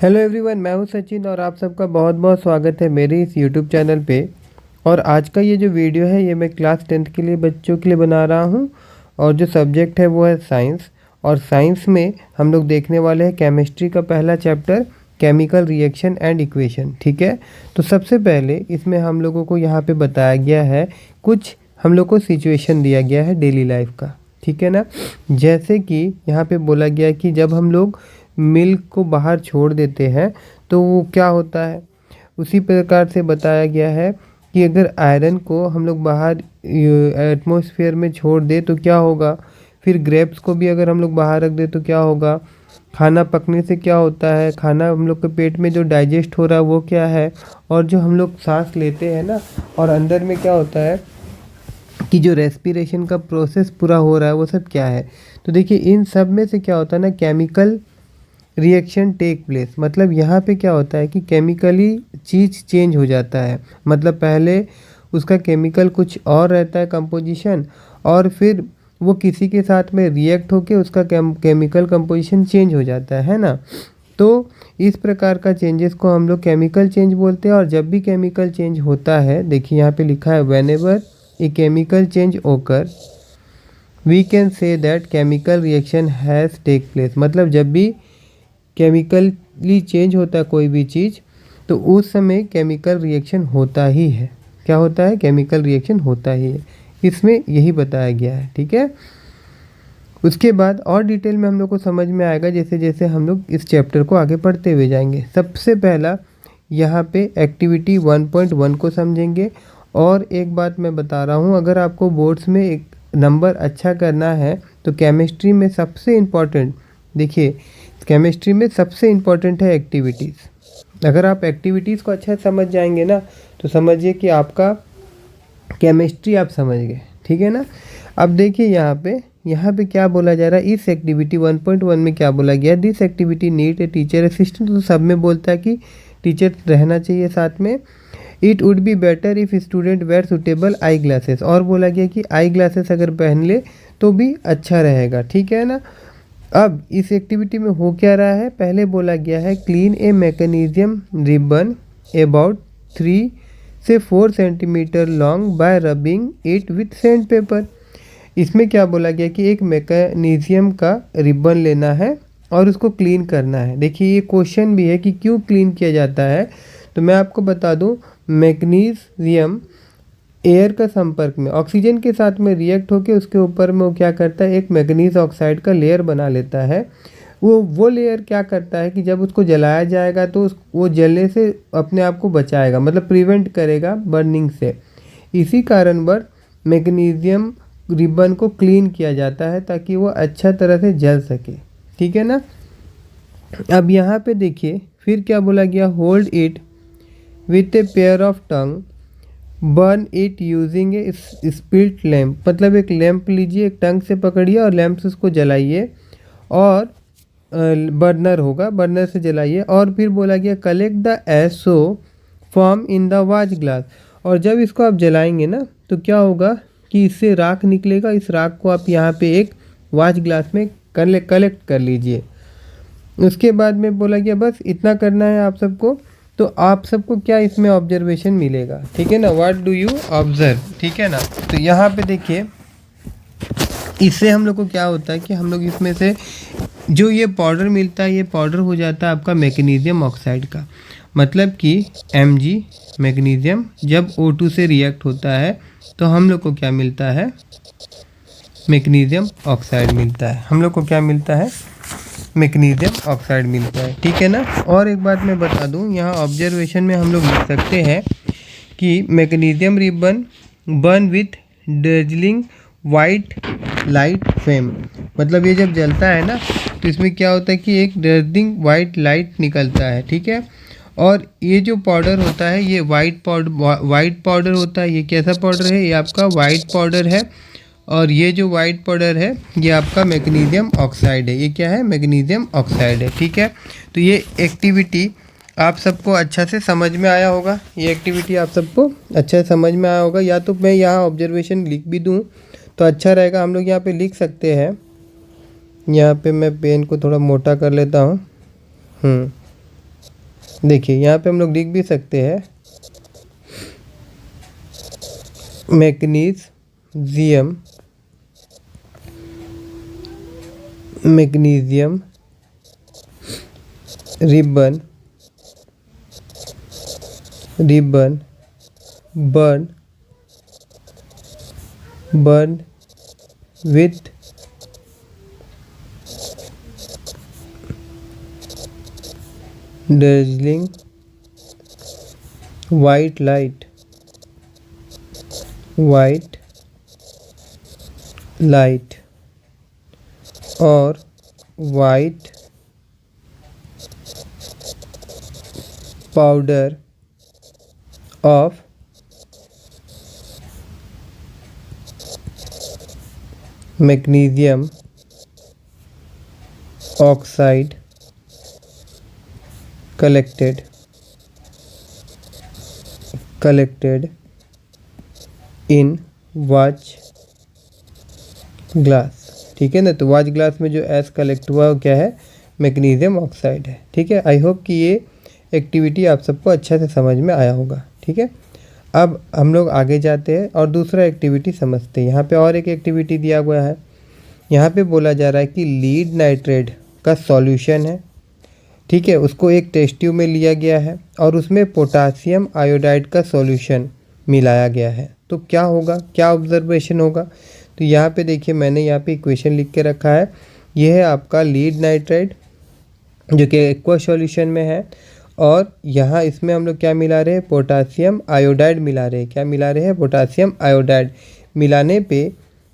Hello everyone, मैं हूं सचिन और आप सबका बहुत बहुत स्वागत है मेरे इस यूट्यूब चैनल पे। और आज का ये जो वीडियो है ये मैं क्लास 10th के लिए बच्चों के लिए बना रहा हूं। और जो सब्जेक्ट है वो है साइंस। और साइंस में हम लोग देखने वाले हैं केमिस्ट्री का पहला chapter, chemical reaction and equation. ठीक है, तो सबसे पहले इसमें हम लोगों को यहाँ पे बताया गया है, कुछ हम लोग को सिचुएशन दिया गया है डेली लाइफ का। ठीक है ना, जैसे कि यहाँ पे बोला गया है कि जब हम लोग मिल्क को बाहर छोड़ देते हैं तो वो क्या होता है। उसी प्रकार से बताया गया है कि अगर आयरन को हम लोग बाहर एटमॉस्फेयर में छोड़ दे तो क्या होगा। फिर ग्रेप्स को भी अगर हम लोग बाहर रख दे तो क्या होगा। खाना पकने से क्या होता है, खाना हम लोग के पेट में जो डाइजेस्ट हो रहा है वो क्या है। और जो हम लोग सांस लेते हैं ना, और अंदर में क्या होता है कि जो रेस्पिरेशन का प्रोसेस पूरा हो रहा है वो सब क्या है। तो देखिए इन सब में से क्या होता है ना, केमिकल रिएक्शन टेक प्लेस। मतलब यहाँ पे क्या होता है कि केमिकली चीज़ चेंज हो जाता है। मतलब पहले उसका केमिकल कुछ और रहता है कंपोजिशन, और फिर वो किसी के साथ में रिएक्ट होके उसका केमिकल कंपोजिशन चेंज हो जाता है ना। तो इस प्रकार का चेंजेस को हम लोग केमिकल चेंज बोलते हैं। और जब भी केमिकल चेंज होता है, देखिए यहाँ पे लिखा है whenever a chemical change occur we can say that chemical reaction has take place. मतलब जब भी केमिकली चेंज होता है कोई भी चीज़, तो उस समय केमिकल रिएक्शन होता ही है। क्या होता है, केमिकल रिएक्शन होता ही है। इसमें यही बताया गया है। ठीक है, उसके बाद और डिटेल में हम लोग को समझ में आएगा जैसे जैसे हम लोग इस चैप्टर को आगे पढ़ते हुए जाएंगे। सबसे पहला यहाँ पे एक्टिविटी 1.1 को समझेंगे। और एक बात मैं बता रहा हूँ, अगर आपको बोर्ड्स में एक नंबर अच्छा करना है तो केमिस्ट्री में सबसे इम्पॉर्टेंट, देखिए केमिस्ट्री में सबसे इम्पॉर्टेंट है एक्टिविटीज़। अगर आप एक्टिविटीज़ को अच्छा समझ जाएंगे ना, तो समझिए कि आपका केमिस्ट्री आप समझ गए। ठीक है ना। अब देखिए यहाँ पे क्या बोला जा रहा है, इस एक्टिविटी 1.1 में क्या बोला गया, this activity need a teacher assistant. तो सब में बोलता है कि टीचर रहना चाहिए साथ में। It would be better if student wear suitable eye glasses. और बोला गया कि आई ग्लासेस अगर पहन ले तो भी अच्छा रहेगा। ठीक है ना। अब इस एक्टिविटी में हो क्या रहा है, पहले बोला गया है clean a mechanism ribbon about 3 से 4 centimetre long bye rubbing it with sand paper. इसमें क्या बोला गया कि एक मैकेनिज्म का रिबन लेना है और उसको क्लीन करना है। देखिए ये क्वेश्चन भी है कि क्यों क्लीन किया जाता है। तो मैं आपको बता दूं, मैग्नीशियम एयर का संपर्क में ऑक्सीजन के साथ में रिएक्ट होकर उसके ऊपर में वो क्या करता है, एक मैग्नीज ऑक्साइड का लेयर बना लेता है। वो लेयर क्या करता है कि जब उसको जलाया जाएगा तो वो जलने से अपने आप को बचाएगा, मतलब प्रिवेंट करेगा बर्निंग से। इसी कारणवश मैग्नीशियम रिबन को क्लीन किया जाता है ताकि वो अच्छा तरह से जल सके। ठीक है ना। अब यहाँ पे देखिए फिर क्या बोला गया, hold it with a pair of tongue burn it using A spilt lamp. मतलब एक लैम्प लीजिए, एक टंग से पकड़िए और लैम्प से उसको जलाइए, और बर्नर होगा, बर्नर से जलाइए। और फिर बोला गया collect the SO form in the watch glass. और जब इसको आप जलाएंगे ना तो क्या होगा कि इससे राख निकलेगा। इस राख को आप यहाँ पे एक वाच ग्लास में कलेक्ट कर लीजिए। उसके बाद में बोला गया बस इतना करना है आप सबको। तो आप सबको क्या इसमें ऑब्जर्वेशन मिलेगा, ठीक है ना, व्हाट डू यू ऑब्जर्व। ठीक है ना। तो यहाँ पे देखिए इससे हम लोग को क्या होता है कि हम लोग इसमें से जो ये पाउडर मिलता है, ये पाउडर हो जाता है आपका मैग्नीशियम ऑक्साइड का। मतलब कि Mg मैग्नीशियम जब O2 से रिएक्ट होता है तो हम लोग को क्या मिलता है, मैग्नीशियम ऑक्साइड मिलता है। हम लोग को क्या मिलता है, मैग्नीशियम ऑक्साइड मिलता है। ठीक है ना। और एक बात मैं बता दूं, यहाँ ऑब्जर्वेशन में हम लोग लिख सकते हैं कि magnesium ribbon burn with dazzling white light flame. मतलब ये जब जलता है ना तो इसमें क्या होता है कि एक डर्जिंग वाइट लाइट निकलता है। ठीक है। और ये जो पाउडर होता है ये वाइट पाउडर होता है। ये कैसा पाउडर है, ये आपका वाइट पाउडर है। और ये जो वाइट पाउडर है ये आपका मैग्नीशियम ऑक्साइड है। ये क्या है, मैग्नीशियम ऑक्साइड है। ठीक है। तो ये एक्टिविटी आप सबको अच्छा से समझ में आया होगा। ये एक्टिविटी आप सबको अच्छा से समझ में आया होगा। या तो मैं यहाँ ऑब्जर्वेशन लिख भी दूँ तो अच्छा रहेगा। हम लोग यहाँ पे लिख सकते हैं, यहाँ पे मैं पेन को थोड़ा मोटा कर लेता हूँ। देखिए यहाँ पे हम लोग लिख भी सकते हैं magnesium, magnesium ribbon, ribbon burn, burn with dazzling white light, white light और white powder of magnesium oxide collected in watch glass. ठीक है ना, तो वाच ग्लास में जो एस कलेक्ट हुआ वो क्या है, मैग्नीशियम ऑक्साइड है। ठीक है, आई होप कि ये एक्टिविटी आप सबको अच्छा से समझ में आया होगा। ठीक है, अब हम लोग आगे जाते हैं और दूसरा एक्टिविटी समझते हैं। यहाँ पे और एक एक्टिविटी दिया हुआ है। यहाँ पे बोला जा रहा है कि लीड नाइट्रेट का सॉल्यूशन है। ठीक है, उसको एक टेस्ट ट्यूब में लिया गया है और उसमें पोटासियम आयोडाइड का सॉल्यूशन मिलाया गया है। तो क्या होगा, क्या ऑब्जर्वेशन होगा? तो यहाँ पे देखिए मैंने यहाँ पे इक्वेशन लिख के रखा है। यह है आपका लीड नाइट्राइड जो कि एक्वा सॉल्यूशन में है और यहाँ इसमें हम लोग क्या मिला रहे हैं, पोटासियम आयोडाइड मिला रहे हैं। क्या मिला रहे हैं, पोटासियम आयोडाइड। मिलाने पे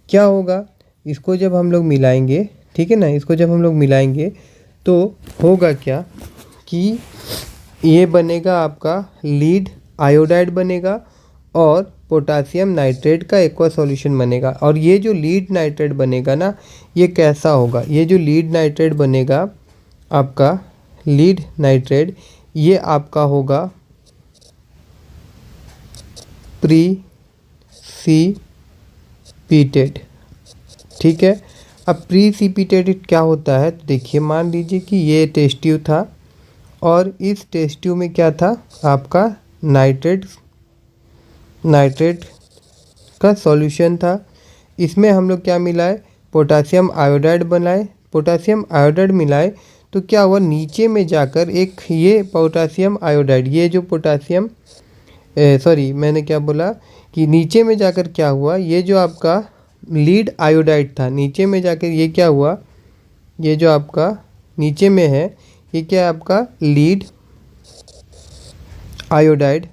क्या होगा, इसको जब हम लोग मिलाएंगे, ठीक है ना, इसको जब हम लोग मिलाएंगे तो होगा क्या कि ये बनेगा आपका लीड आयोडाइड बनेगा और पोटासियम नाइट्रेट का एक्वा सॉल्यूशन बनेगा। और ये जो लीड नाइट्रेट बनेगा ना, ये कैसा होगा, ये जो लीड नाइट्रेट बनेगा आपका, लीड नाइट्रेट, ये आपका होगा प्रीसिपिटेट। ठीक है, अब प्रीसिपिटेटेड क्या होता है, तो देखिए मान लीजिए कि ये टेस्ट ट्यूब था और इस टेस्ट ट्यूब में क्या था आपका नाइट्रेट का सॉल्यूशन था। इसमें हम लोग क्या मिलाए, पोटासियम आयोडाइड बनाए। पोटासियम आयोडाइड मिलाए तो क्या हुआ, नीचे में जाकर एक ये पोटासियम आयोडाइड, ये जो पोटासियम सॉरी मैंने क्या बोला कि नीचे में जाकर क्या हुआ, ये जो आपका लीड आयोडाइड था, नीचे में जाकर ये क्या हुआ, ये जो आपका नीचे में है ये क्या है आपका लीड आयोडाइड,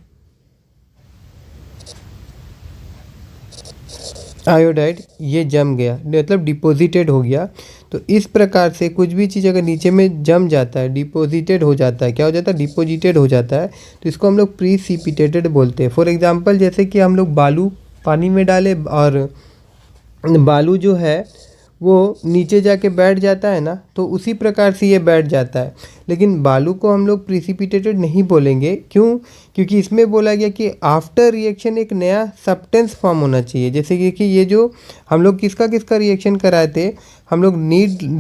आयोडाइड ये जम गया, मतलब डिपॉजिटेड हो गया। तो इस प्रकार से कुछ भी चीज़ अगर नीचे में जम जाता है, डिपॉजिटेड हो जाता है, क्या हो जाता है, डिपॉजिटेड हो जाता है, तो इसको हम लोग प्रीसिपिटेटेड बोलते हैं। फॉर एग्जांपल जैसे कि हम लोग बालू पानी में डाले और बालू जो है वो नीचे जाके बैठ जाता है ना, तो उसी प्रकार से ये बैठ जाता है। लेकिन बालू को हम लोग प्रिसिपिटेटेड नहीं बोलेंगे, क्यों, क्योंकि इसमें बोला गया कि आफ्टर रिएक्शन एक नया सब्सटेंस फॉर्म होना चाहिए। जैसे कि ये जो हम लोग किसका किसका रिएक्शन कराए थे, हम लोग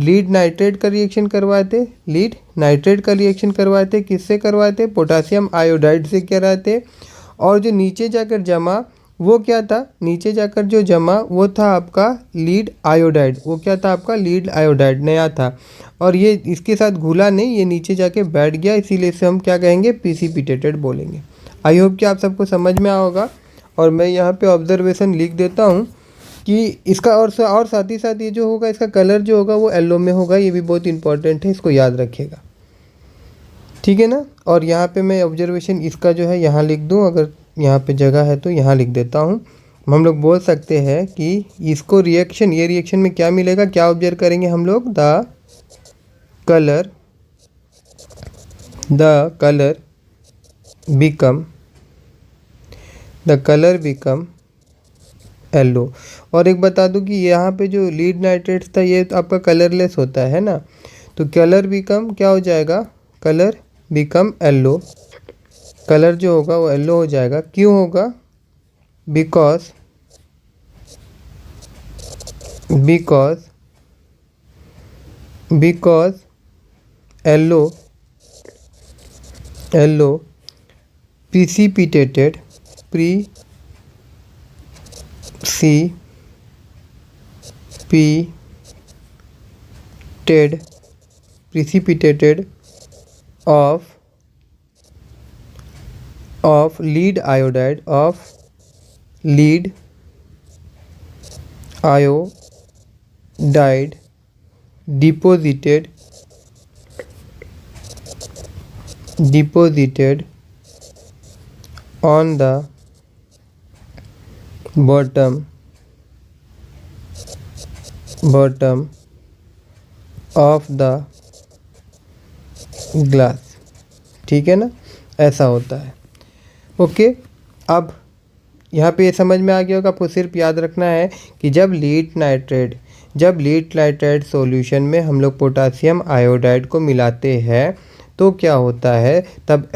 लीड नाइट्रेट का रिएक्शन करवाए थे, लीड नाइट्रेट का रिएक्शन करवाए थे, किससे करवाए थे, पोटासियम आयोडाइड से कराए थे। और जो नीचे जाकर जमा वो क्या था, नीचे जाकर जो जमा वो था आपका लीड आयोडाइड, वो क्या था आपका लीड आयोडाइड नया था और ये इसके साथ घुला नहीं, ये नीचे जाके बैठ गया, इसीलिए इसे हम क्या कहेंगे, प्रिसिपिटेटेड बोलेंगे। आई होप कि आप सबको समझ में आया होगा। और मैं यहाँ पे ऑब्जर्वेशन लिख देता हूँ कि इसका और साथ ही साथ ये जो होगा इसका कलर जो होगा वो येलो में होगा, ये भी बहुत इंपॉर्टेंट है, इसको याद रखिएगा। ठीक है ना, और यहाँ पे मैं ऑब्जर्वेशन इसका जो है यहाँ लिख दूँ, अगर यहाँ पे जगह है तो यहाँ लिख देता हूँ। हम लोग बोल सकते हैं कि इसको रिएक्शन, ये रिएक्शन में क्या मिलेगा, क्या ऑब्जर्व करेंगे हम लोग, द कलर बिकम येलो। और एक बता दूं कि यहाँ पे जो लीड नाइट्रेट था ये तो आपका कलरलेस होता है ना, तो कलर बिकम क्या हो जाएगा, कलर बिकम येलो, कलर जो होगा वो येलो हो जाएगा। क्यों होगा, because yellow yellow precipitated precipitated of lead iodide deposited on the bottom of the glass. ठीक है ना, ऐसा होता है। ओके, अब यहाँ पे ये समझ में आ गया होगा। आपको सिर्फ याद रखना है कि जब लीड नाइट्रेट सॉल्यूशन में हम लोग पोटासियम आयोडाइड को मिलाते हैं तो क्या होता है, तब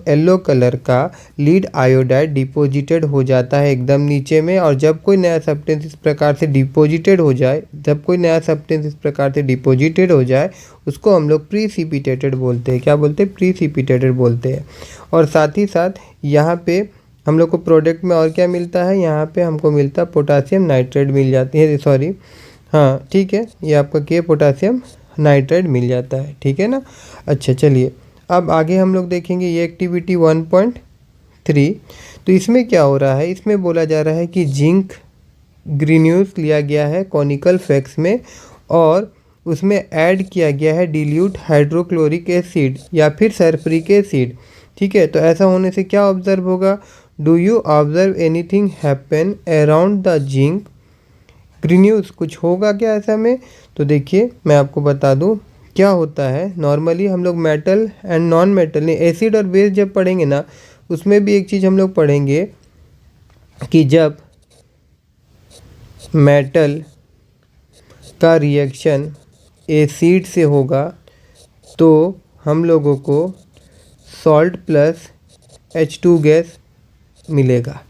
येलो कलर का लीड आयोडाइड डिपॉजिटेड हो जाता है एकदम नीचे में। और जब कोई नया सब्सटेंस इस प्रकार से डिपॉजिटेड हो जाए उसको हम लोग प्रीसिपिटेटेड बोलते हैं। क्या बोलते हैं? प्रीसिपिटेटेड बोलते हैं। और साथ ही साथ यहाँ पे हम लोग को प्रोडक्ट में और क्या मिलता है, यहाँ पे हमको मिलता है पोटासियम नाइट्रेट मिल जाती है, सॉरी हाँ ठीक है, ये आपका क्या पोटासियम नाइट्रेट मिल जाता है। ठीक है ना। अच्छा चलिए अब आगे हम लोग देखेंगे ये एक्टिविटी 1.3। तो इसमें क्या हो रहा है, इसमें बोला जा रहा है कि जिंक ग्रेन्यूल्स लिया गया है कॉनिकल फ्लेक्स में और उसमें ऐड किया गया है डिल्यूट हाइड्रोक्लोरिक एसिड या फिर सल्फ्यूरिक एसिड। ठीक है, तो ऐसा होने से क्या ऑब्जर्व होगा, do you observe anything happen around the zinc granules? कुछ होगा क्या ऐसा में? तो देखिए मैं आपको बता दूं क्या होता है। नॉर्मली हम लोग मेटल एंड नॉन मेटल ने एसिड और बेस जब पढ़ेंगे ना, उसमें भी एक चीज़ हम लोग पढ़ेंगे कि जब मेटल का रिएक्शन एसिड से होगा तो हम लोगों को सॉल्ट प्लस H2 गैस मिलेगा।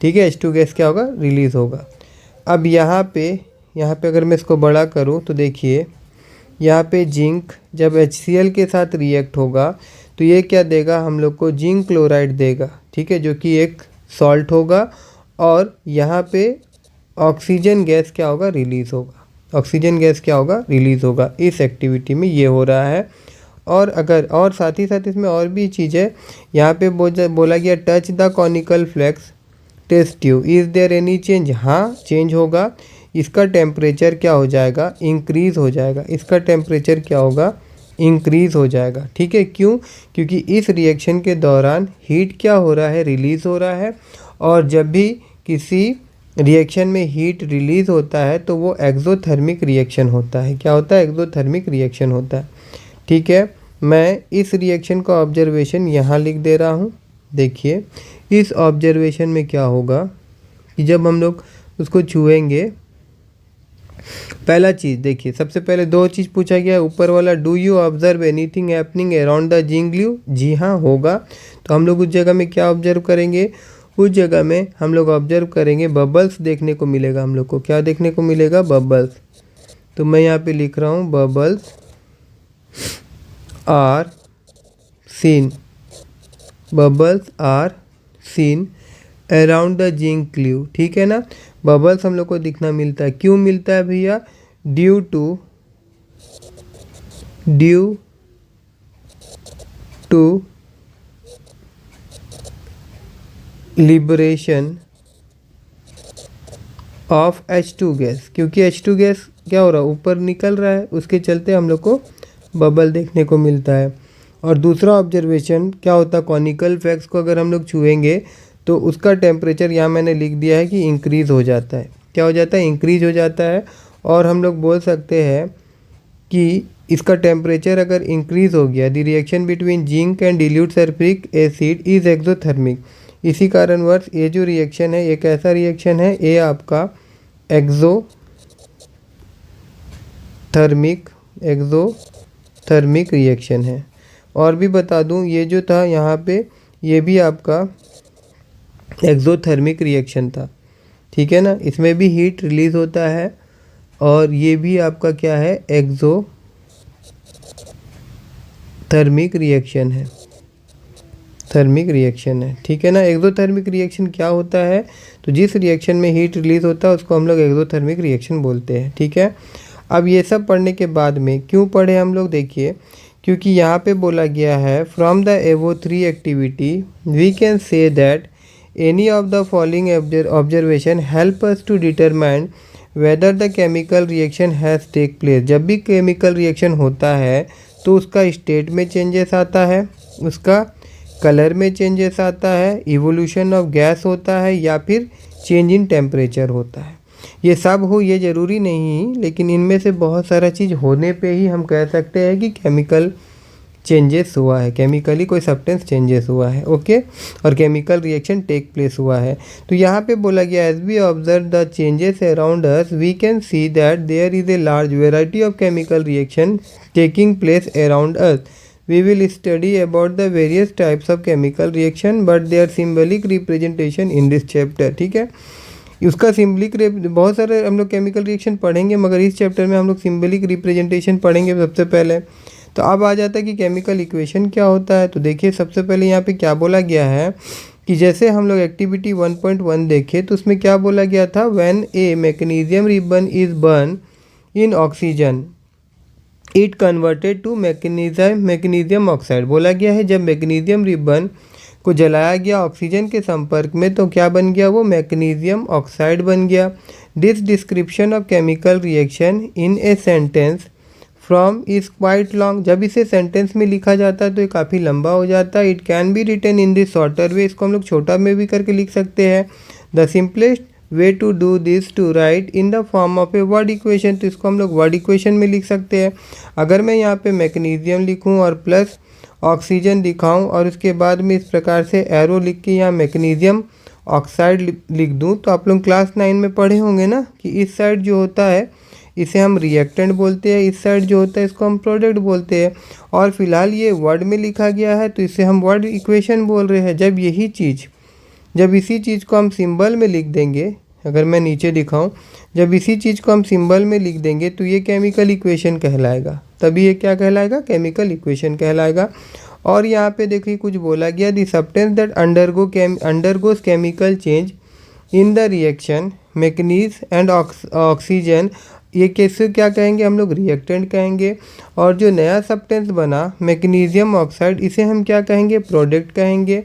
ठीक है, H2 गैस क्या होगा, रिलीज़ होगा। अब यहाँ पे अगर मैं इसको बड़ा करूँ तो देखिए यहाँ पे जिंक जब HCl के साथ रिएक्ट होगा तो ये क्या देगा, हम लोग को जिंक क्लोराइड देगा। ठीक है, जो कि एक सॉल्ट होगा। और यहाँ पे ऑक्सीजन गैस क्या होगा, रिलीज़ होगा। इस एक्टिविटी में ये हो रहा है। और साथ ही साथ इसमें और भी चीज़ है। यहाँ पे बोला गया touch the conical flask test tube, is there any change? हाँ चेंज होगा। इसका टेम्परेचर क्या हो जाएगा, इंक्रीज़ हो जाएगा। ठीक है, क्यों? क्योंकि इस रिएक्शन के दौरान हीट क्या हो रहा है, रिलीज़ हो रहा है। और जब भी किसी रिएक्शन में हीट रिलीज़ होता है तो वो एक्सोथर्मिक रिएक्शन होता है। क्या होता है? एक्सोथर्मिक रिएक्शन होता है। ठीक है, मैं इस रिएक्शन का ऑब्जर्वेशन यहाँ लिख दे रहा हूँ। देखिए इस ऑब्जर्वेशन में क्या होगा कि जब हम लोग उसको छुएंगे, पहला चीज़ देखिए, सबसे पहले दो चीज़ पूछा गया है। ऊपर वाला do you observe anything happening around the zinc glue? जी हाँ होगा। तो हम लोग उस जगह में क्या ऑब्जर्व करेंगे, उस जगह में हम लोग ऑब्जर्व करेंगे बबल्स देखने को मिलेगा। हम लोग को क्या देखने को मिलेगा, बबल्स। तो मैं यहाँ पे लिख रहा हूँ bubbles are seen around the zinc glue. ठीक है ना, बबल्स हम लोग को दिखना मिलता है। क्यों मिलता है भैया? Due to liberation of H2 gas, क्योंकि H2 गैस क्या हो रहा है, ऊपर निकल रहा है, उसके चलते हम लोग को बबल देखने को मिलता है। और दूसरा ऑब्जर्वेशन क्या होता है, कॉनिकल फ्लेक्स को अगर हम लोग छुएंगे तो उसका टेम्परेचर यहाँ मैंने लिख दिया है कि इंक्रीज़ हो जाता है। क्या हो जाता है, इंक्रीज़ हो जाता है। और हम लोग बोल सकते हैं कि इसका टेम्परेचर अगर इंक्रीज़ हो गया, the reaction between zinc and dilute sulphuric acid is exothermic. इसी कारणवश ये जो रिएक्शन है एक ऐसा रिएक्शन है, ये आपका एक्सोथर्मिक रिएक्शन है। और भी बता दूं, ये जो था यहाँ पे ये भी आपका एक्सोथर्मिक रिएक्शन था। ठीक है ना, इसमें भी हीट रिलीज़ होता है और ये भी आपका क्या है, थर्मिक रिएक्शन है, थर्मिक रिएक्शन है, ठीक है ना। एक्सोथर्मिक रिएक्शन क्या होता है, तो जिस रिएक्शन में हीट रिलीज होता है उसको हम लोग एक्सोथर्मिक रिएक्शन बोलते हैं, ठीक है। अब ये सब पढ़ने के बाद में क्यों पढ़े हम लोग, देखिए, क्योंकि यहाँ पे बोला गया है from the above 3 activity we can say that any of the following observation help us to determine whether the chemical reaction has take place. जब भी केमिकल रिएक्शन होता है तो उसका स्टेट में चेंजेस आता है, उसका कलर में चेंजेस आता है, इवोल्यूशन ऑफ गैस होता है, या फिर चेंज इन टेम्परेचर होता है। ये सब हो ये ज़रूरी नहीं, लेकिन इनमें से बहुत सारा चीज़ होने पे ही हम कह सकते हैं कि केमिकल चेंजेस हुआ है, केमिकली कोई सब्सटेंस चेंजेस हुआ है, ओके, और केमिकल रिएक्शन टेक प्लेस हुआ है। तो यहाँ पे बोला गया as we observe the changes around us we can see that there is a large variety of chemical reaction taking place around us. We will study about the various types of chemical reaction but their symbolic representation in this chapter, ठीक है। उसका symbolic बहुत सारे हम लोग chemical reaction पढ़ेंगे, मगर इस चैप्टर में हम लोग सिम्बलिक रिप्रेजेंटेशन पढ़ेंगे सबसे पहले। तो अब आ जाता है कि केमिकल इक्वेशन क्या होता है। तो देखिए सबसे पहले यहाँ पे क्या बोला गया है कि जैसे हम लोग एक्टिविटी 1.1 देखें तो उसमें क्या बोला गया था, when A magnesium ribbon is burn in oxygen it converted to magnesium oxide. बोला गया है जब मैग्नीशियम रिबन को जलाया गया ऑक्सीजन के संपर्क में तो क्या बन गया, वो मैग्नीशियम ऑक्साइड बन गया। This description of chemical reaction in a sentence from is quite long. जब इसे सेंटेंस में लिखा जाता है तो ये काफ़ी लंबा हो जाता है। It can be written in this shorter way, इसको हम लोग छोटा में भी करके लिख सकते हैं। The simplest way to do this to write in the form of a word equation, तो इसको हम लोग वर्ड इक्वेशन में लिख सकते हैं। अगर मैं यहाँ पे मैग्नीशियम लिखूँ और प्लस ऑक्सीजन दिखाऊँ और उसके बाद में इस प्रकार से एरो लिख के यहाँ मैग्नीशियम ऑक्साइड लिख दूँ, तो आप लोग क्लास 9 में पढ़े होंगे ना कि इस साइड जो होता है इसे हम रिएक्टेंट बोलते हैं, इस साइड जो होता है इसको हम प्रोडक्ट बोलते हैं। और फिलहाल ये वर्ड में लिखा गया है तो इसे हम वर्ड इक्वेशन बोल रहे हैं। जब इसी चीज़ को हम सिंबल में लिख देंगे, अगर मैं नीचे दिखाऊं, जब इसी चीज़ को हम सिंबल में लिख देंगे तो ये केमिकल इक्वेशन कहलाएगा। तभी ये क्या कहलाएगा, केमिकल इक्वेशन कहलाएगा। और यहाँ पे देखिए कुछ बोला गया, the substance that undergoes chemical change in the reaction manganese and oxygen, ये कैसे क्या कहेंगे हम लोग, रिएक्टेंट कहेंगे। और जो नया सब्सटेंस बना मैग्नीशियम ऑक्साइड, इसे हम क्या कहेंगे, प्रोडक्ट कहेंगे।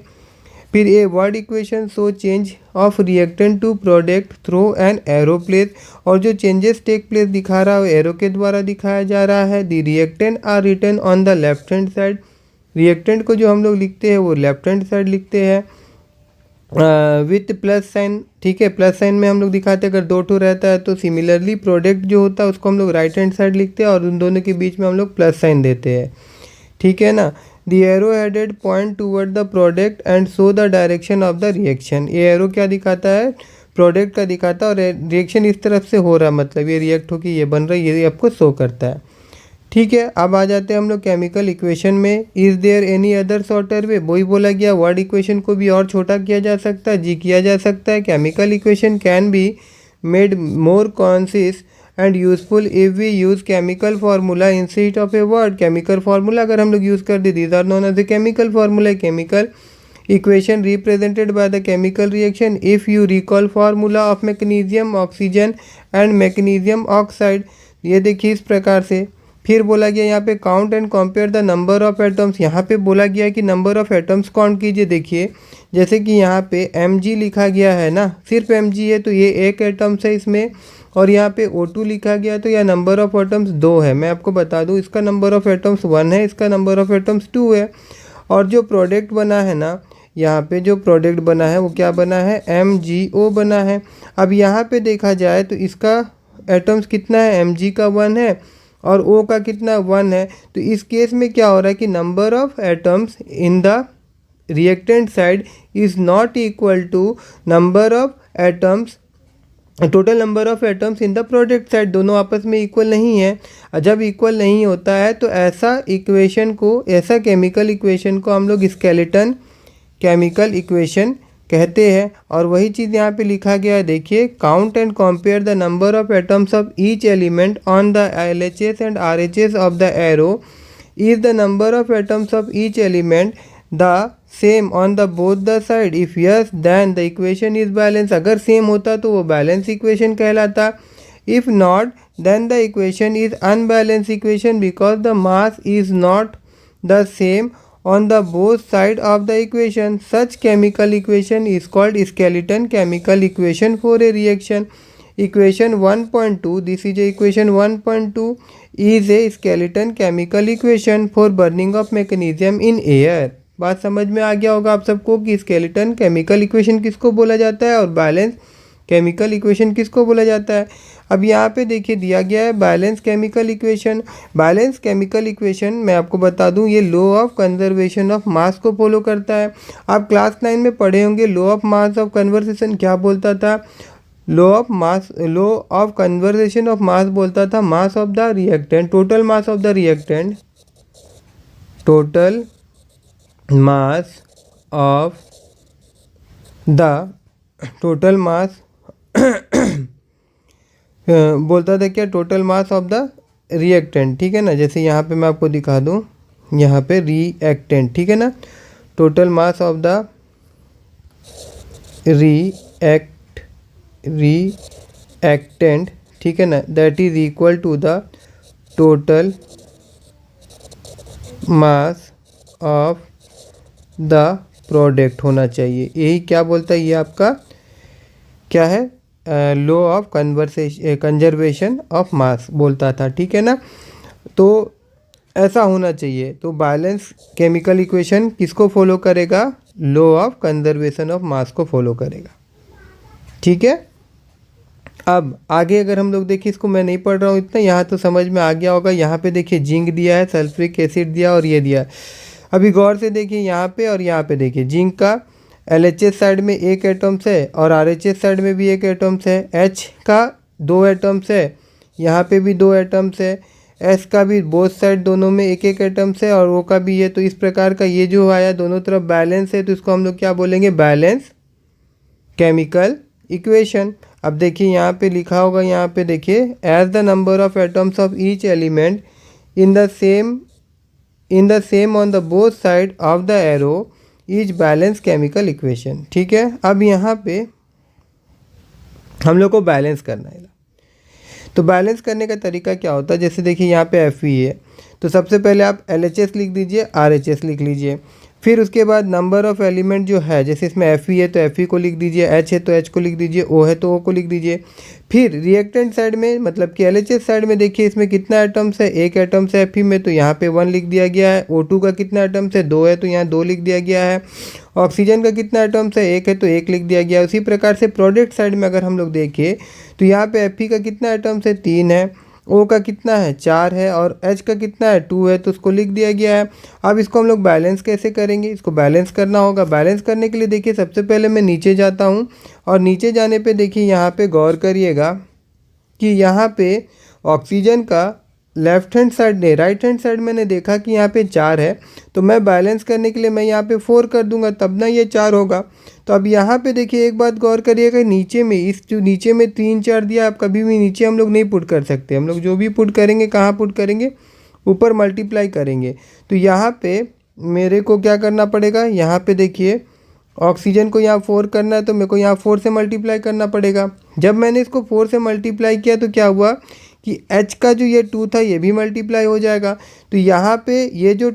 फिर a word equation so change of reactant to product through an arrow place, और जो चेंजेस टेक प्लेस दिखा रहा है एरो के द्वारा दिखाया जा रहा है। The reactant are written on the left hand side, reactant को जो हम लोग लिखते हैं वो लेफ्ट हैंड साइड लिखते हैं विथ प्लस साइन, ठीक है। प्लस साइन में हम लोग दिखाते हैं, अगर दो ठो रहता है तो सिमिलरली प्रोडक्ट जो होता है उसको हम लोग राइट हैंड साइड लिखते हैं और उन दोनों के बीच में हम लोग प्लस साइन देते हैं, ठीक है ना। The arrow headed point toward the product and show the direction of the reaction, ये एरो क्या दिखाता है, प्रोडक्ट का दिखाता है, और रिएक्शन इस तरफ से हो रहा है, मतलब ये रिएक्ट होकर ये बन रहा है, ये आपको शो करता है, ठीक है। अब आ जाते हैं हम लोग केमिकल इक्वेशन में। Is there any other shorter way, वही बोला गया वर्ड इक्वेशन को भी और छोटा किया जा सकता है, जी किया जा सकता है। Chemical equation can be made more concise and useful if we use chemical formula instead of a word. Chemical formula अगर हम लोग यूज़ कर दे, these are known as a chemical formula. Chemical equation represented by the chemical reaction. If you recall formula of magnesium oxygen and magnesium oxide, ये देखिए इस प्रकार से। फिर बोला गया यहाँ पे count and compare the number of atoms, यहाँ पे बोला गया है कि नंबर ऑफ एटम्स काउंट कीजिए। देखिए जैसे कि यहाँ पे mg लिखा गया है ना, सिर्फ mg है तो ये एक एटम्स है इसमें, और यहाँ पे O2 लिखा गया तो यह नंबर ऑफ एटम्स 2 है। मैं आपको बता दूँ इसका नंबर ऑफ एटम्स 1 है, इसका नंबर ऑफ एटम्स 2 है। और जो प्रोडक्ट बना है ना, यहाँ पे जो प्रोडक्ट बना है वो क्या बना है, MgO बना है। अब यहाँ पे देखा जाए तो इसका एटम्स कितना है, mg का 1 है और O का कितना 1 है। तो इस केस में क्या हो रहा है कि number of atoms in the reactant side is not equal to number of atoms, total number of atoms in the product side, दोनों आपस में इक्वल नहीं है। जब इक्वल नहीं होता है तो ऐसा इक्वेशन को, ऐसा केमिकल इक्वेशन को हम लोग स्केलेटन केमिकल इक्वेशन कहते हैं। और वही चीज़ यहाँ पे लिखा गया है, देखिए count and compare the number of atoms of each element on the LHS and RHS of the arrow is the number of atoms of each element the same on the both the side, if yes then the equation is balance. अगर same होता तो वो balance equation कहलाता, if not then the equation is unbalance equation because the mass is not the same on the both side of the equation. Such chemical equation is called skeleton chemical equation for a reaction. Equation 1.2, this is a equation 1.2 is a skeleton chemical equation for burning of mechanism in air. बात समझ में आ गया होगा आप सबको कि skeleton chemical equation किसको बोला जाता है और बैलेंस केमिकल इक्वेशन किसको बोला जाता है। अब यहाँ पे देखिए दिया गया है balance chemical equation. Balance chemical equation मैं आपको बता दूँ ये law of conservation of mass को फॉलो करता है। आप क्लास 9 में पढ़े होंगे law of mass of conversation क्या बोलता था। Law of conservation of mass बोलता था मास of the reactant, total mass of the reactant, total mass of the total मास बोलता था क्या, total mass of the reactant. ठीक है ना, जैसे यहाँ पे मैं आपको दिखा दूँ, यहाँ पे रिएक्टेंट, ठीक है ना, total mass of the reactant, ठीक है ना, that is equal to the total mass of the product होना चाहिए। यही क्या बोलता है, ये आपका क्या है, law of conservation of mass बोलता था। ठीक है ना, तो ऐसा होना चाहिए। तो बैलेंस केमिकल इक्वेशन किसको फॉलो करेगा, law of conservation of mass को फॉलो करेगा। ठीक है, अब आगे अगर हम लोग देखिए, इसको मैं नहीं पढ़ रहा हूँ इतना, यहाँ तो समझ में आ गया होगा। यहाँ पे देखिए जिंक दिया है, सल्फ्यूरिक एसिड दिया और ये दिया। अभी गौर से देखिए यहाँ पे और यहाँ पे देखिए, जिंक का LHS साइड में एक एटम्स है और RHS साइड में भी एक एटम्स है। H का 2 एटम्स है, यहाँ पे भी 2 एटम्स है। S का भी बोथ साइड दोनों में एक एक एटम्स है और O का भी है। तो इस प्रकार का ये जो आया दोनों तरफ बैलेंस है, तो इसको हम लोग क्या बोलेंगे, बैलेंस केमिकल इक्वेशन। अब देखिए यहाँ पे लिखा होगा, यहाँ पे देखिए as the number of atoms of each element in the same on the both side of the arrow is balance chemical equation. ठीक है, अब यहाँ पे हम लोग को बैलेंस करना है। तो बैलेंस करने का तरीका क्या होता है, जैसे देखिए यहाँ पे Fe है, तो सबसे पहले आप LHS लिख दीजिए, RHS लिख लीजिए। फिर उसके बाद नंबर ऑफ़ एलिमेंट जो है, जैसे इसमें Fe है तो Fe को लिख दीजिए, H है तो H को लिख दीजिए, O है तो O को लिख दीजिए। फिर रिएक्टेंट साइड में मतलब कि LHS साइड में देखिए इसमें कितना एटम्स है, एक एटम्स है Fe में, तो यहाँ पे 1 लिख दिया गया है। O2 का कितना एटम्स है, 2 है, तो यहाँ 2 लिख दिया गया है। ऑक्सीजन का कितना एटम्स है, 1 है, तो 1 लिख दिया गया है। उसी प्रकार से प्रोडक्ट साइड में अगर हम लोग देखें तो यहाँ पे Fe का कितना एटम्स है, 3 है, O का कितना है, 4 है, और H का कितना है, 2 है, तो उसको लिख दिया गया है। अब इसको हम लोग बैलेंस कैसे करेंगे, इसको बैलेंस करना होगा। बैलेंस करने के लिए देखिए सबसे पहले मैं नीचे जाता हूँ और नीचे जाने पे देखिए यहाँ पे गौर करिएगा कि यहाँ पे ऑक्सीजन का लेफ्ट हैंड साइड ने राइट हैंड साइड मैंने देखा कि यहाँ पे 4 है, तो मैं बैलेंस करने के लिए मैं यहाँ पे 4 कर दूंगा, तब ना ये 4 होगा। तो अब यहाँ पे देखिए एक बात गौर करिएगा, नीचे में इस जो नीचे में 3 4 दिया, आप कभी भी नीचे हम लोग नहीं पुट कर सकते। हम लोग जो भी पुट करेंगे कहाँ पुट करेंगे, ऊपर मल्टीप्लाई करेंगे। तो यहाँ पे मेरे को क्या करना पड़ेगा, यहाँ पे देखिए ऑक्सीजन को यहाँ 4 करना है, तो मेरे को यहाँ 4 से मल्टीप्लाई करना पड़ेगा। जब मैंने इसको 4 से मल्टीप्लाई किया तो क्या हुआ कि H का जो ये 2 था ये भी मल्टीप्लाई हो जाएगा। तो यहाँ पे ये जो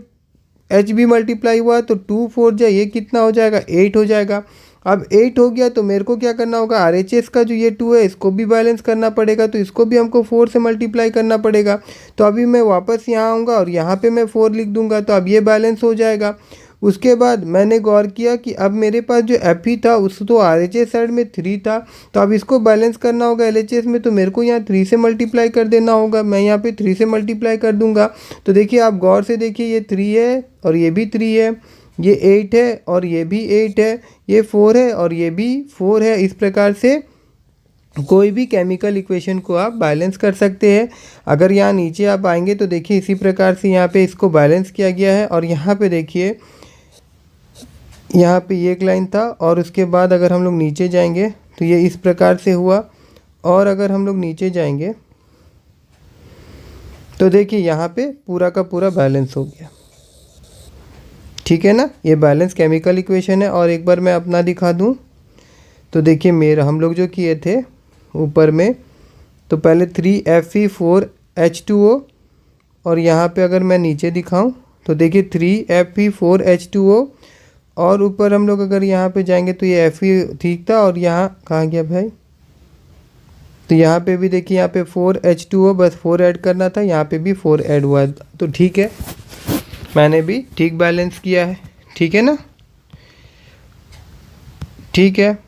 H भी मल्टीप्लाई हुआ तो 2 4 जा ये कितना हो जाएगा, 8 हो जाएगा। अब 8 हो गया तो मेरे को क्या करना होगा, RHS का जो ये 2 है इसको भी बैलेंस करना पड़ेगा, तो इसको भी हमको 4 से मल्टीप्लाई करना पड़ेगा। तो अभी मैं वापस यहाँ आऊँगा और यहाँ पे मैं 4 लिख दूँगा, तो अब ये बैलेंस हो जाएगा। उसके बाद मैंने गौर किया कि अब मेरे पास जो Fe था उस तो RHS साइड में 3 था, तो अब इसको बैलेंस करना होगा LHS में, तो मेरे को यहाँ 3 से मल्टीप्लाई कर देना होगा। मैं यहाँ पे 3 से मल्टीप्लाई कर दूंगा। तो देखिए आप गौर से देखिए, ये 3 है और ये भी 3 है, ये 8 है और ये भी 8 है, ये 4 है और ये भी 4 है। इस प्रकार से कोई भी केमिकल इक्वेशन को आप बैलेंस कर सकते हैं। अगर यहाँ नीचे आप आएंगे तो देखिए इसी प्रकार से यहाँ पे इसको बैलेंस किया गया है। और यहाँ पे देखिए यहाँ पे ये एक लाइन था और उसके बाद अगर हम लोग नीचे जाएंगे तो ये इस प्रकार से हुआ। और अगर हम लोग नीचे जाएंगे तो देखिए यहाँ पे पूरा का पूरा बैलेंस हो गया, ठीक है ना। ये बैलेंस केमिकल इक्वेशन है। और एक बार मैं अपना दिखा दूँ तो देखिए मेरा हम लोग जो किए थे ऊपर में, तो पहले 3Fe4H2O, और यहाँ पे अगर मैं नीचे दिखाऊं तो देखिए 3Fe4H2O, और ऊपर हम लोग अगर यहाँ पे जाएंगे तो ये Fe ठीक था, और यहाँ कहाँ गया भाई, तो यहाँ पे भी देखिए यहाँ पे 4H2O, बस 4 ऐड करना था, यहाँ पे भी 4 ऐड हुआ, तो ठीक है, मैंने भी ठीक बैलेंस किया है, ठीक है ना। ठीक है,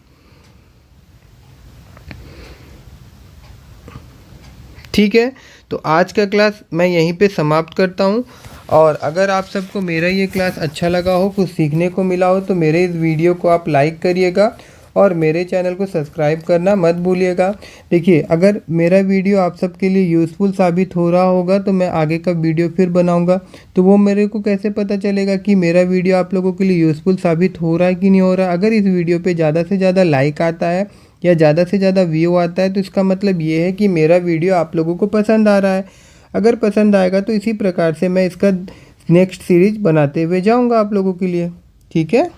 ठीक है। तो आज का क्लास मैं यहीं पे समाप्त करता हूँ। और अगर आप सबको मेरा ये क्लास अच्छा लगा हो, कुछ सीखने को मिला हो, तो मेरे इस वीडियो को आप लाइक करिएगा और मेरे चैनल को सब्सक्राइब करना मत भूलिएगा। देखिए अगर मेरा वीडियो आप सबके लिए यूज़फुल साबित हो रहा होगा तो मैं आगे का वीडियो फिर बनाऊंगा। तो वो मेरे को कैसे पता चलेगा कि मेरा वीडियो आप लोगों के लिए यूज़फुल साबित हो रहा है कि नहीं हो रहा है। अगर इस वीडियो पे ज़्यादा से ज़्यादा लाइक आता है या ज़्यादा से ज़्यादा व्यू आता है तो इसका मतलब ये है कि मेरा वीडियो आप लोगों को पसंद आ रहा है। अगर पसंद आएगा तो इसी प्रकार से मैं इसका नेक्स्ट सीरीज बनाते हुए जाऊंगा आप लोगों के लिए, ठीक है।